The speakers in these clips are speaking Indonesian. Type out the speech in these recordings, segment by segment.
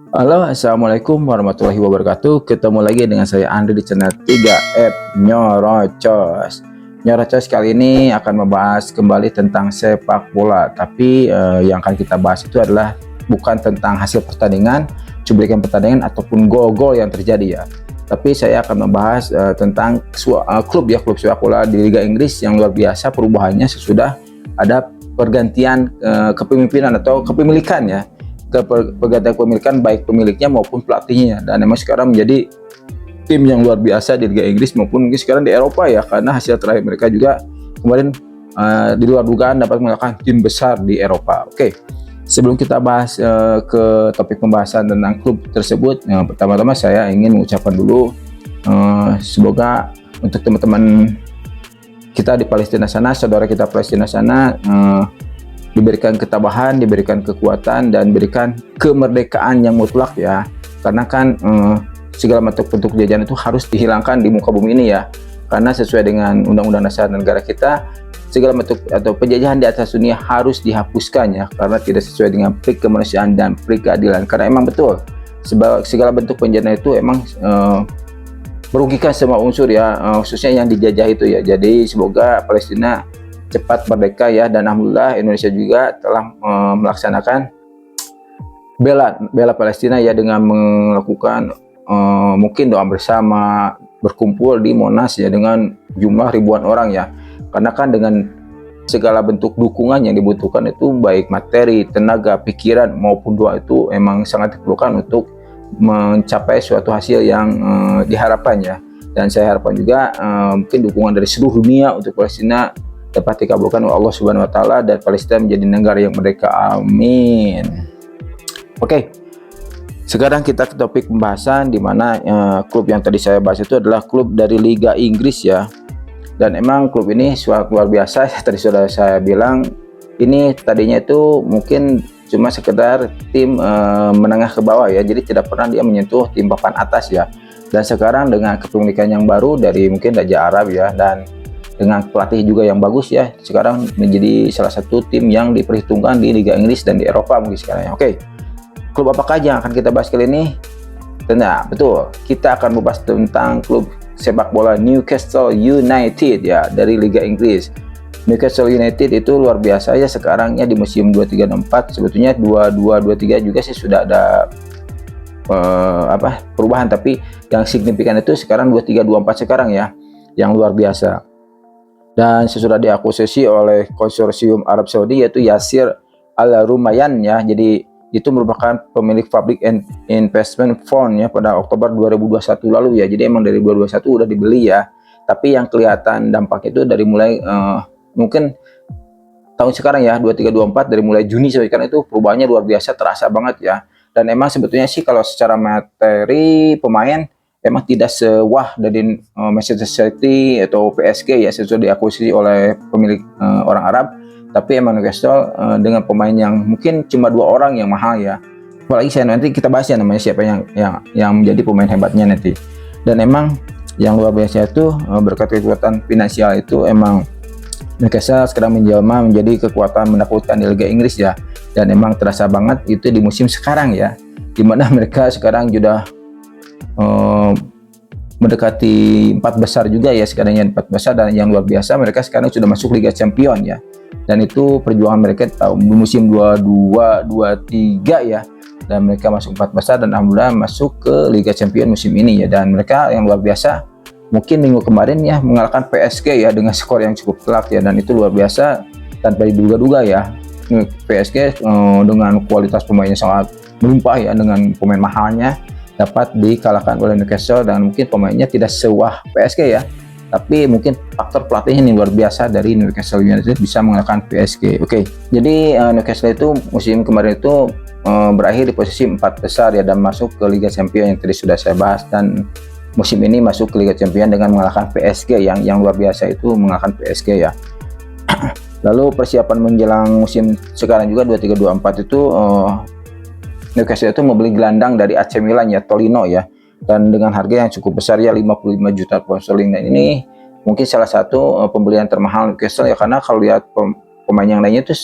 Halo, assalamualaikum warahmatullahi wabarakatuh. Ketemu lagi dengan saya Andri di channel 3F Nyorocos. Nyorocos kali ini akan membahas kembali tentang sepak bola. Tapi yang akan kita bahas itu adalah bukan tentang hasil pertandingan, cuplikan pertandingan ataupun gol-gol yang terjadi ya. Tapi saya akan membahas tentang klub ya, klub sepak bola di Liga Inggris yang luar biasa perubahannya sesudah ada pergantian kepemimpinan atau kepemilikan ya, ke pergantian kepemilikan baik pemiliknya maupun pelatihnya, dan memang sekarang menjadi tim yang luar biasa di Liga Inggris maupun mungkin sekarang di Eropa ya, karena hasil terakhir mereka juga kemarin di luar dugaan dapat mengalahkan tim besar di Eropa. Oke, sebelum kita bahas ke topik pembahasan tentang klub tersebut, pertama-tama saya ingin mengucapkan dulu semoga untuk teman-teman kita di Palestina sana, saudara kita Palestina sana, diberikan ketabahan, diberikan kekuatan, dan diberikan kemerdekaan yang mutlak ya. Karena kan segala bentuk jajahan itu harus dihilangkan di muka bumi ini ya. Karena sesuai dengan Undang-Undang Dasar Negara kita, segala bentuk atau penjajahan di atas dunia harus dihapuskan ya, karena tidak sesuai dengan prik kemanusiaan dan prik keadilan. Karena emang betul segala bentuk penjajahan itu emang merugikan semua unsur ya, khususnya yang dijajah itu ya. Jadi semoga Palestina cepat merdeka ya, dan alhamdulillah Indonesia juga telah melaksanakan bela Palestina ya, dengan melakukan mungkin doa bersama, berkumpul di Monas ya dengan jumlah ribuan orang ya. Karena kan dengan segala bentuk dukungan yang dibutuhkan itu baik materi, tenaga, pikiran maupun doa itu emang sangat diperlukan untuk mencapai suatu hasil yang diharapkan ya. Dan saya harapkan juga mungkin dukungan dari seluruh dunia untuk Palestina dapat dikabulkan oleh Allah Subhanahu wa taala dan Palestina menjadi negara yang merdeka. Amin. Oke. Sekarang kita ke topik pembahasan, di mana klub yang tadi saya bahas itu adalah klub dari Liga Inggris ya. Dan emang klub ini sangat luar biasa. Tadi sudah saya bilang, ini tadinya itu mungkin cuma sekedar tim menengah ke bawah ya. Jadi tidak pernah dia menyentuh tim papan atas ya. Dan sekarang dengan kepemilikan yang baru dari mungkin Raja Arab ya, dan dengan pelatih juga yang bagus ya, sekarang menjadi salah satu tim yang diperhitungkan di Liga Inggris dan di Eropa mungkin sekarang ya. Oke, klub apakah yang akan kita bahas kali ini? Nah, betul, kita akan membahas tentang klub sepak bola Newcastle United ya, dari Liga Inggris. Newcastle United itu luar biasa ya sekarang ya, di musim 23-24, sebetulnya 22-23 juga sih sudah ada perubahan, tapi yang signifikan itu sekarang 23-24 sekarang ya, yang luar biasa. Dan sesudah diakuisisi oleh konsorsium Arab Saudi yaitu Yasir Al Rumayyan ya. Jadi itu merupakan pemilik Public Investment Fund ya pada Oktober 2021 lalu ya. Jadi emang dari 2021 udah dibeli ya. Tapi yang kelihatan dampak itu dari mulai mungkin tahun sekarang ya, 23-24, dari mulai Juni sampai sekarang itu perubahannya luar biasa, terasa banget ya. Dan emang sebetulnya sih kalau secara materi pemain emang tidak sewah dari Manchester City atau PSG ya, sesuai diakuisisi oleh pemilik orang Arab. Tapi emang Newcastle dengan pemain yang mungkin cuma 2 orang yang mahal ya. Apalagi saya nanti kita bahas ya namanya siapa yang menjadi pemain hebatnya nanti. Dan emang yang luar biasa itu berkat kekuatan finansial itu emang Newcastle sekarang menjelma menjadi kekuatan menakutkan di Liga Inggris ya. Dan emang terasa banget itu di musim sekarang ya, dimana mereka sekarang sudah mendekati 4 besar juga ya, sekarang yang 4 besar, dan yang luar biasa mereka sekarang sudah masuk Liga Champion ya. Dan itu perjuangan mereka tahun musim 22-23 ya, dan mereka masuk 4 besar dan alhamdulillah masuk ke Liga Champion musim ini ya. Dan mereka yang luar biasa mungkin minggu kemarin ya mengalahkan PSG ya dengan skor yang cukup telak ya, dan itu luar biasa tanpa diduga-duga ya. PSG dengan kualitas pemainnya sangat melimpah ya, dengan pemain mahalnya dapat dikalahkan oleh Newcastle, dan mungkin pemainnya tidak sewah PSG ya, tapi mungkin faktor pelatihnya ini luar biasa dari Newcastle United bisa mengalahkan PSG. Oke, jadi Newcastle itu musim kemarin itu berakhir di posisi 4 besar ya, dan masuk ke Liga Champions yang tadi sudah saya bahas, dan musim ini masuk ke Liga Champions dengan mengalahkan PSG yang luar biasa itu, mengalahkan PSG ya. Lalu persiapan menjelang musim sekarang juga 23-24 itu Newcastle itu membeli gelandang dari AC Milan ya, Torino ya, dan dengan harga yang cukup besar ya, 55 juta pound sterling. Dan ini mungkin salah satu pembelian termahal Newcastle ya, karena kalau lihat pemain yang lainnya itu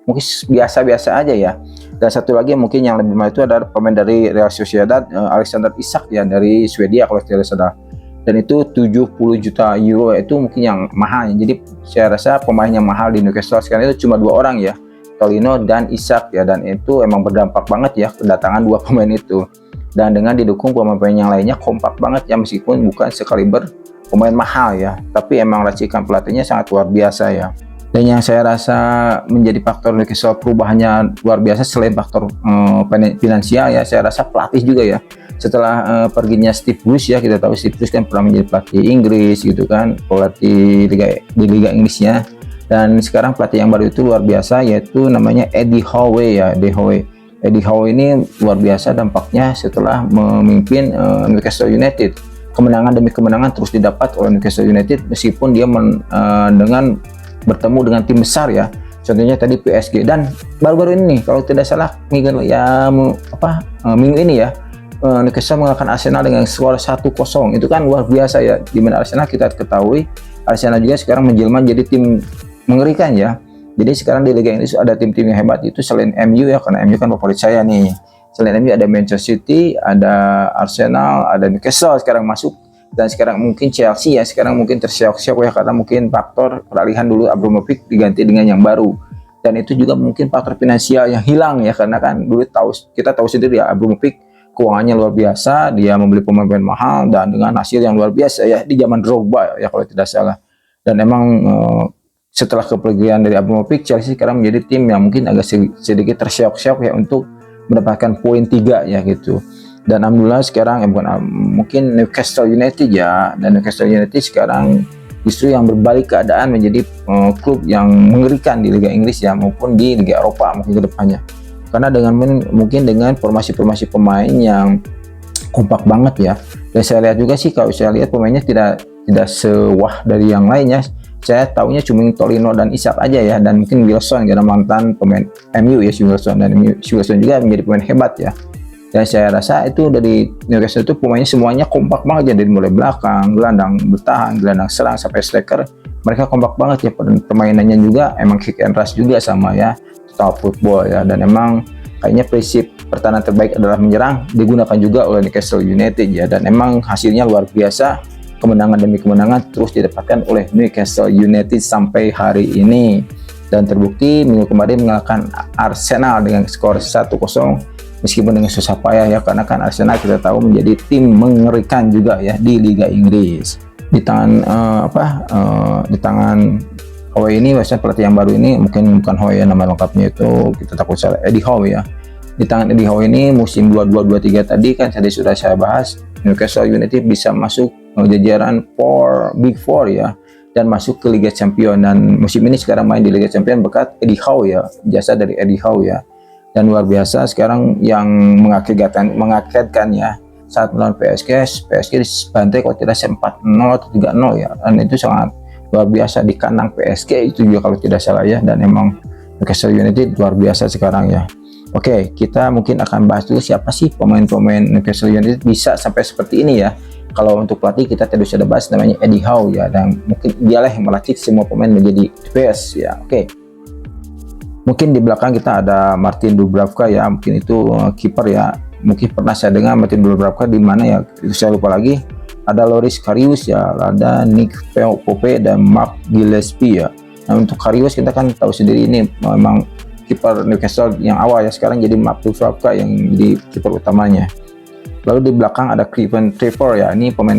mungkin biasa-biasa aja ya. Dan satu lagi mungkin yang lebih mahal itu adalah pemain dari Real Sociedad, Alexander Isak ya, dari Swedia kalau tidak salah. Dan itu 70 juta euro, itu mungkin yang mahal. Jadi saya rasa pemain yang mahal di Newcastle sekarang itu cuma 2 orang ya, Tolino dan Isak ya, dan itu emang berdampak banget ya kedatangan 2 pemain itu. Dan dengan didukung pemain-pemain yang lainnya kompak banget ya, meskipun bukan sekaliber pemain mahal ya, tapi emang racikan pelatihnya sangat luar biasa ya. Dan yang saya rasa menjadi faktor Newcastle perubahannya luar biasa selain faktor finansial ya, saya rasa pelatih juga ya. Setelah perginya Steve Bruce ya, kita tahu Steve Bruce kan pernah menjadi pelatih Inggris gitu kan, pelatih di Liga Inggrisnya. Dan sekarang pelatih yang baru itu luar biasa, yaitu namanya Eddie Howe ya, Eddie Howe ini luar biasa dampaknya setelah memimpin Newcastle United. Kemenangan demi kemenangan terus didapat oleh Newcastle United, meskipun dia dengan bertemu dengan tim besar ya, contohnya tadi PSG. Dan baru-baru ini nih, kalau tidak salah minggu ini ya, Newcastle mengalahkan Arsenal dengan skor 1-0. Itu kan luar biasa ya, dimana Arsenal kita ketahui Arsenal juga sekarang menjelma jadi tim mengerikan ya. Jadi sekarang di Liga Inggris ada tim-tim yang hebat itu selain MU ya, karena MU kan favorit saya nih. Selain MU ada Manchester City, ada Arsenal, ada Newcastle sekarang masuk. Dan sekarang mungkin Chelsea ya, sekarang mungkin tersiok-siok ya, karena mungkin faktor peralihan dulu Abramovich diganti dengan yang baru. Dan itu juga mungkin faktor finansial yang hilang ya, karena kan dulu kita tahu sendiri ya, Abramovich keuangannya luar biasa, dia membeli pemain-pemain mahal dan dengan hasil yang luar biasa ya di zaman Drogba ya kalau tidak salah. Dan emang setelah kepergian dari Abramovich, Chelsea sekarang menjadi tim yang mungkin agak sedikit tersiok-siok ya untuk mendapatkan poin 3 ya gitu. Dan alhamdulillah sekarang mungkin Newcastle United ya, dan Newcastle United sekarang justru yang berbalik keadaan menjadi klub yang mengerikan di Liga Inggris ya, maupun di Liga Eropa mungkin ke depannya. Karena mungkin dengan formasi-formasi pemain yang kompak banget ya. Dan saya lihat juga sih, kalau saya lihat pemainnya tidak sewah dari yang lainnya. Saya tahunya cuma Tolino dan Isak aja ya, dan mungkin Wilson karena mantan pemain MU ya, si Wilson juga menjadi pemain hebat ya. Dan saya rasa itu dari Newcastle itu pemainnya semuanya kompak banget ya, dari mulai belakang, gelandang bertahan, gelandang serang sampai striker. Mereka kompak banget ya, permainannya juga emang kick and rush juga sama ya, total football ya. Dan emang kayaknya prinsip pertahanan terbaik adalah menyerang digunakan juga oleh Newcastle United ya, dan emang hasilnya luar biasa. Kemenangan demi kemenangan terus didapatkan oleh Newcastle United sampai hari ini. Dan terbukti minggu kemarin mengalahkan Arsenal dengan skor 1-0. Meskipun dengan susah payah ya, karena kan Arsenal kita tahu menjadi tim mengerikan juga ya di Liga Inggris. Di tangan di tangan Howe ini, biasanya pelatih yang baru ini, mungkin bukan Howe ya nama lengkapnya itu, kita takut salah, Eddie Howe ya. Di tangan Eddie Howe ini musim 22-23 tadi kan tadi sudah saya bahas, Newcastle United bisa masuk jajaran Big Four ya, dan masuk ke Liga Champions. Dan musim ini sekarang main di Liga Champions berkat Eddie Howe ya, jasa dari Eddie Howe ya. Dan luar biasa sekarang yang mengagetkan ya, saat melawan PSG dibantai kalau tidak 4-0 atau 3-0 ya, dan itu sangat luar biasa di kandang PSG itu juga kalau tidak salah ya. Dan emang Newcastle United luar biasa sekarang ya. Oke, kita mungkin akan bahas dulu siapa sih pemain-pemain Newcastle United bisa sampai seperti ini ya. Kalau untuk pelatih kita tadi sudah bahas, namanya Eddie Howe ya, dan mungkin dialah yang melatih semua pemain menjadi the best ya. Oke. Mungkin di belakang kita ada Martin Dubravka ya, mungkin itu kiper ya. Mungkin pernah saya dengar Martin Dubravka di mana ya, itu saya lupa lagi. Ada Loris Karius ya, ada Nick Pope dan Mark Gillespie ya. Nah untuk Karius kita kan tahu sendiri ini memang kiper Newcastle yang awal ya, sekarang jadi Mark Dubravka yang jadi kiper utamanya. Lalu di belakang ada Kevin Trevor ya, ini pemain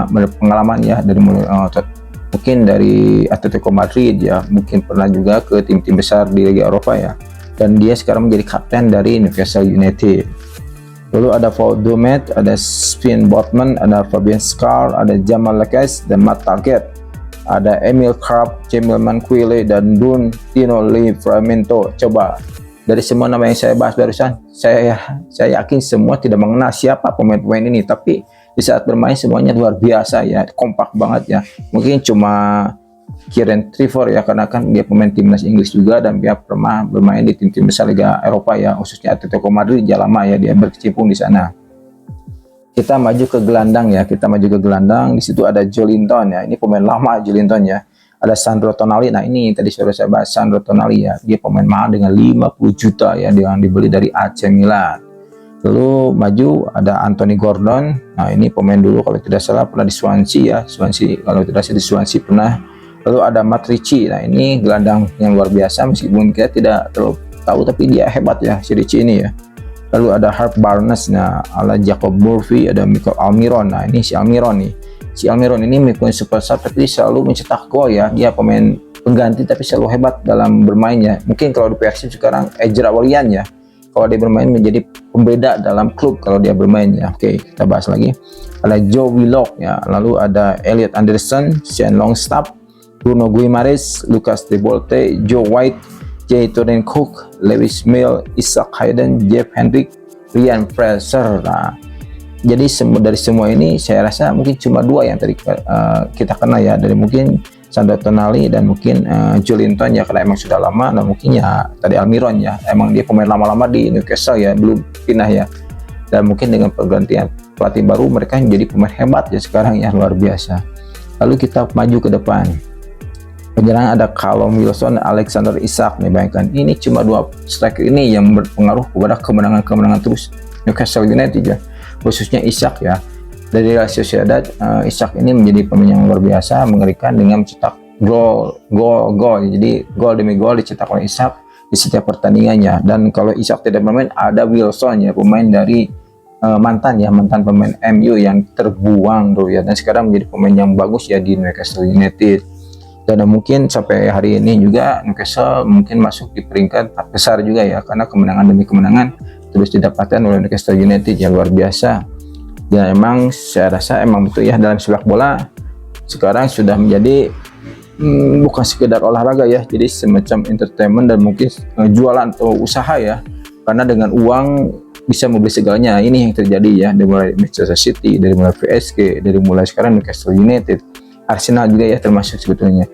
berpengalaman ya, dari mulai mungkin dari Atletico Madrid ya, mungkin pernah juga ke tim-tim besar di Liga Eropa ya, dan dia sekarang menjadi kapten dari Newcastle United. Lalu ada Paul Dummett, ada Sven Botman, ada Fabian Schär, ada Jamal Lacazette dan Matt Targett, ada Emil Krab, Jamil Manquile dan Tino Livramento. Coba dari semua nama yang saya bahas barusan, saya yakin semua tidak mengenal siapa pemain-pemain ini, tapi di saat bermain semuanya luar biasa ya, kompak banget ya. Mungkin cuma Kieran Trevor ya, karena kan dia pemain timnas Inggris juga, dan dia pernah bermain di tim-tim besar Liga Eropa ya, khususnya Atletico Madrid sudah lama ya dia berkecimpung di sana. Kita maju ke gelandang ya, di situ ada Joelinton ya, ini pemain lama Joelinton ya. Ada Sandro Tonali. Nah ini tadi sudah saya bahas Sandro Tonali ya, dia pemain mahal dengan 50 juta ya, yang dibeli dari AC Milan. Lalu maju ada Anthony Gordon. Nah ini pemain dulu kalau tidak salah pernah di Swansea ya, Swansea kalau tidak salah di Swansea pernah. Lalu ada Matt Ritchie. Nah ini gelandang yang luar biasa, meskipun kita tidak terlalu tahu tapi dia hebat ya si Ritchie ini ya. Lalu ada Harp Barnes, nah ala Jacob Murphy, ada Michael Almiron. Nah ini si Almiron nih, si Almiron ini meskipun super sub tapi selalu mencetak gol ya, dia pemain pengganti tapi selalu hebat dalam bermain ya. Mungkin kalau di Persib sekarang Ezra Walian ya, kalau dia bermain menjadi pembeda dalam klub kalau dia bermain ya. Oke, kita bahas lagi. Ada Joe Willock ya, lalu ada Elliot Anderson, Shane Longstaff, Bruno Guimaraes, Lucas De Bolte, Joe White, Jay Toden Cook, Lewis Mill, Isaac Hayden, Jeff Hendrick, Ryan Fraser. Nah, jadi dari semua ini saya rasa mungkin cuma dua yang tadi kita kenal ya, dari mungkin Sandro Tonali dan mungkin Joelinton ya, karena emang sudah lama, dan mungkin ya tadi Almiron ya, emang dia pemain lama-lama di Newcastle ya, belum pindah ya. Dan mungkin dengan pergantian pelatih baru mereka menjadi pemain hebat ya sekarang ya, luar biasa. Lalu kita maju ke depan. Penyerang ada Callum Wilson, Alexander Isak nih, bayangkan ini cuma dua striker ini yang berpengaruh kepada kemenangan-kemenangan terus Newcastle United ya, khususnya Isak ya. Dari Real Sociedad, Isak ini menjadi pemain yang luar biasa, mengerikan dengan mencetak gol. Jadi gol demi gol dicetak oleh Isak di setiap pertandingannya. Dan kalau Isak tidak bermain, ada Wilson ya, pemain dari mantan pemain MU yang terbuang tuh ya, dan sekarang menjadi pemain yang bagus ya di Newcastle United. Dan mungkin sampai hari ini juga Newcastle mungkin masuk di peringkat 4 besar juga ya, karena kemenangan demi kemenangan terus didapatkan oleh Newcastle United yang luar biasa. Dan emang saya rasa emang betul ya, dalam sepak bola sekarang sudah menjadi bukan sekedar olahraga ya, jadi semacam entertainment dan mungkin jualan atau usaha ya, karena dengan uang bisa membeli segalanya. Ini yang terjadi ya, dari mulai Manchester City, dari mulai PSG, dari mulai sekarang Newcastle United, Arsenal juga ya termasuk sebetulnya.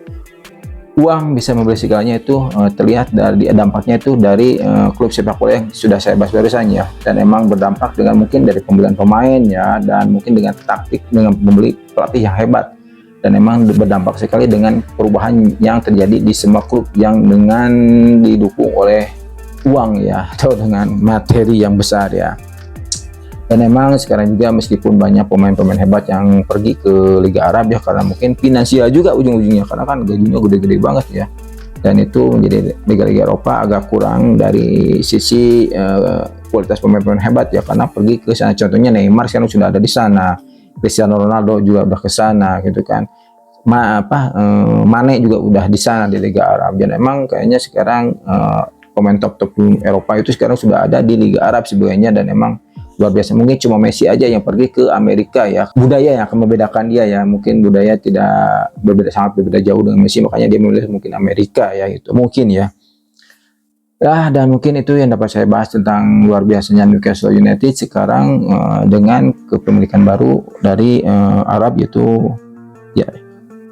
Uang bisa membeli segalanya itu terlihat dari dampaknya itu dari klub sepak bola yang sudah saya bahas barusan ya, dan emang berdampak dengan mungkin dari pembelian pemain ya, dan mungkin dengan taktik dengan membeli pelatih yang hebat, dan emang berdampak sekali dengan perubahan yang terjadi di semua klub yang dengan didukung oleh uang ya, atau dengan materi yang besar ya. Dan emang sekarang juga meskipun banyak pemain-pemain hebat yang pergi ke Liga Arab ya, karena mungkin finansial juga ujung-ujungnya, karena kan gajinya gede-gede banget ya, dan itu menjadi Liga-Liga Eropa agak kurang dari sisi kualitas pemain-pemain hebat ya, karena pergi ke sana. Contohnya Neymar sekarang sudah ada di sana, Cristiano Ronaldo juga udah ke sana gitu kan, Mane juga udah di sana di Liga Arab. Dan emang kayaknya sekarang pemain top Eropa itu sekarang sudah ada di Liga Arab sebenarnya, dan emang luar biasa. Mungkin cuma Messi aja yang pergi ke Amerika ya, budaya yang akan membedakan dia ya, mungkin budaya tidak sangat berbeda jauh dengan Messi, makanya dia memilih mungkin Amerika ya, itu mungkin ya. Dan mungkin itu yang dapat saya bahas tentang luar biasanya Newcastle United sekarang dengan kepemilikan baru dari Arab, yaitu ya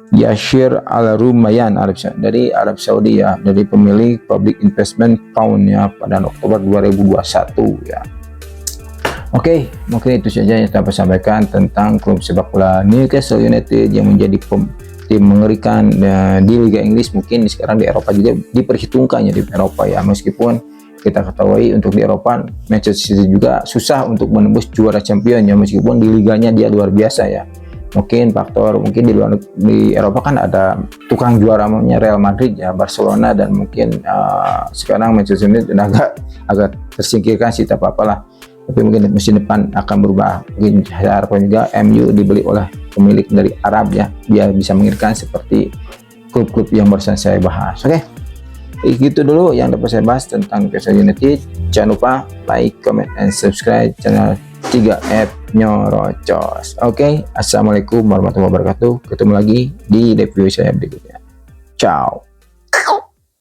Yashir Al Rumayyan dari Arab Saudi ya, dari pemilik Public Investment Fund ya pada Oktober 2021 ya. Oke, mungkin itu saja yang dapat saya sampaikan tentang klub sepak bola Newcastle United yang menjadi tim mengerikan di Liga Inggris. Mungkin sekarang di Eropa juga diperhitungkannya di Eropa ya, meskipun kita ketahui untuk di Eropa Manchester City juga susah untuk menembus juara champion ya, meskipun di liganya dia luar biasa ya. Mungkin faktor mungkin di Eropa kan ada tukang juara namanya Real Madrid ya, Barcelona, dan mungkin sekarang Manchester United agak tersingkirkan sih, tak apa-apalah. Tapi mungkin musim depan akan berubah. Mungkin saya harapkan juga MU dibeli oleh pemilik dari Arab ya, biar bisa mengerikan seperti klub-klub yang barusan saya bahas. Oke, gitu dulu yang dapat saya bahas tentang Newcastle United. Jangan lupa like, comment, and subscribe channel 3F Nyorocos. Oke, assalamualaikum warahmatullahi wabarakatuh. Ketemu lagi di review saya berikutnya. Ciao.